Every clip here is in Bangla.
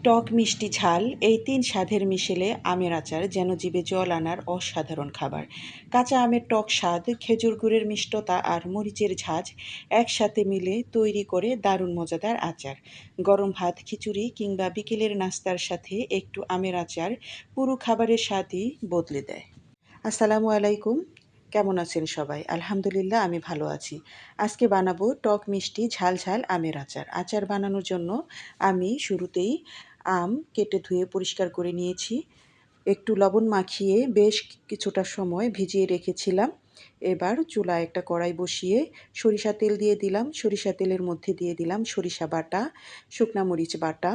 টক মিষ্টি ঝাল এই তিন স্বাদের মিশেলে আমের আচার যেন জিভে জল আনার অসাধারণ খাবার। কাঁচা আমের টক স্বাদ, খেজুর গুড়ের মিষ্টতা আর মরিচের ঝাঁজ একসাথে মিলে তৈরি করে দারুণ মজাদার আচার। গরম ভাত, খিচুড়ি কিংবা বিকেলের নাস্তার সাথে একটু আমের আচার পুরো খাবারের স্বাদই বদলে দেয়। আসসালামু আলাইকুম। কেমন আছেন সবাই? আলহামদুলিল্লাহ আমি ভালো আছি। আজকে বানাবো টক মিষ্টি ঝাল ঝাল আমের আচার। আচার বানানোর জন্য আমি শুরুতেই আম কেটে ধুয়ে পরিষ্কার করে নিয়েছি। একটু লবণ মাখিয়ে বেশ কিছুটা সময় ভিজিয়ে রেখেছিলাম। এবার চুলায় একটা কড়াই বসিয়ে সরিষা তেল দিয়ে দিলাম। সরিষা তেলের মধ্যে দিয়ে দিলাম সরিষা বাটা, শুকনা মরিচ বাটা।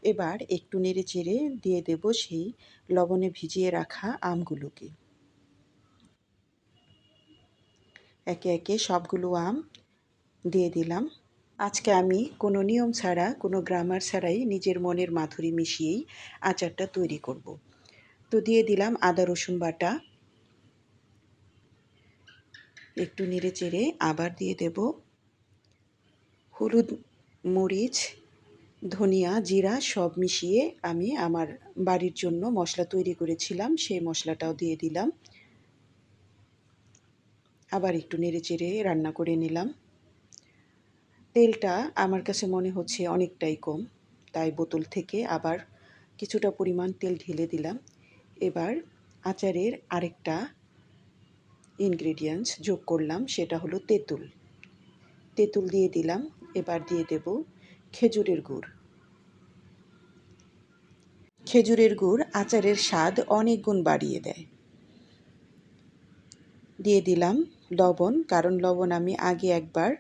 এবার একটু নেড়ে চেড়ে দিয়ে দেব সেই লবণে ভিজিয়ে রাখা আমগুলোকে। একে একে সবগুলো আম দিয়ে দিলাম। আজকে আমি কোনো নিয়ম ছাড়া, কোনো গ্রামার ছাড়াই নিজের মনের মাধুরী মিশিয়েই আচারটা তৈরি করব। তো দিয়ে দিলাম আদা রসুন বাটা। একটু নেড়ে চেড়ে আবার দিয়ে দেব হলুদ, মরিচ, ধনিয়া, জিরা সব মিশিয়ে আমি আমার বাড়ির জন্য মশলা তৈরি করেছিলাম, সেই মশলাটাও দিয়ে দিলাম। আবার একটু নেড়ে চেড়ে রান্না করে নিলাম। তেলটা আমার কাছে মনে হচ্ছে অনেকটাই কম, তাই বোতল থেকে আবার কিছুটা পরিমাণ তেল ঢেলে দিলাম। এবার আচারের আরেকটা ইনগ্রেডিয়েন্টস যোগ করলাম, সেটা হলো তেঁতুল। তেঁতুল দিয়ে দিলাম। এবার দিয়ে দেব খেজুরের গুড়। খেজুরের গুড় আচারের স্বাদ অনেক গুণ বাড়িয়ে দেয়। দিয়ে দিলাম লবণ, কারণ লবণ আমি আগে একবার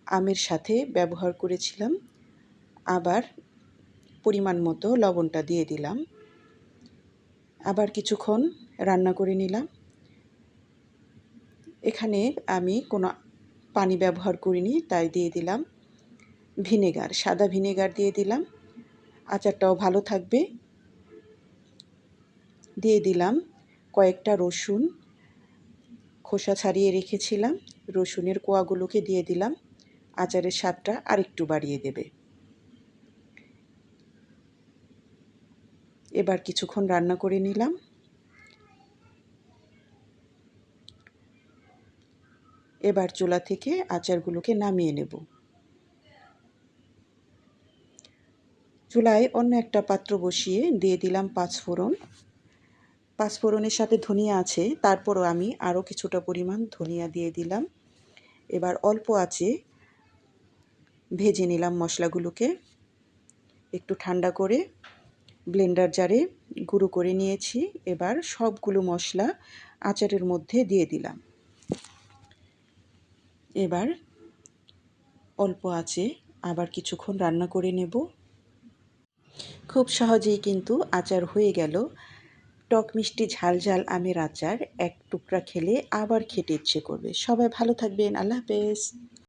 আমের সাথে ব্যবহার করেছিলাম। আবার পরিমাণ মতো লবণটা দিয়ে দিলাম। আবার কিছুক্ষণ রান্না করে নিলাম। এখানে আমি কোনো পানি ব্যবহার করিনি, তাই দিয়ে দিলাম ভিনেগার, সাদা ভিনেগার দিয়ে দিলাম। আচারটাও ভালো থাকবে। দিয়ে দিলাম কয়েকটা রসুন, খোসা ছাড়িয়ে রেখেছিলাম। রসুনের কোয়াগুলোকে দিয়ে দিলাম। আচারের স্বাদটা আরেকটু বাড়িয়ে দেবে। এবার কিছুক্ষণ রান্না করে নিলাম। এবার চুলা থেকে আচারগুলোকে নামিয়ে নেব। চুলায় অন্য একটা পাত্র বসিয়ে দিয়ে দিলাম পাঁচফোড়ন। পাঁচফোড়নের সাথে ধনিয়া আছে, তারপরও আমি আরও কিছুটা পরিমাণ ধনিয়া দিয়ে দিলাম। এবার অল্প আঁচে ভেজে নিলাম মশলাগুলোকে। একটু ঠান্ডা করে ব্লেন্ডার জারে গুঁড়ো করে নিয়েছি। এবার সবগুলো মশলা আচারের মধ্যে দিয়ে দিলাম। এবার অল্প আঁচে আবার কিছুক্ষণ রান্না করে নেব। খুব সহজেই কিন্তু আচার হয়ে গেল। টক মিষ্টি ঝাল ঝাল আমের আচার এক টুকরা খেলে আবার খেতে ইচ্ছে করবে। সবাই ভালো থাকবেন। আল্লাহ হাফেজ।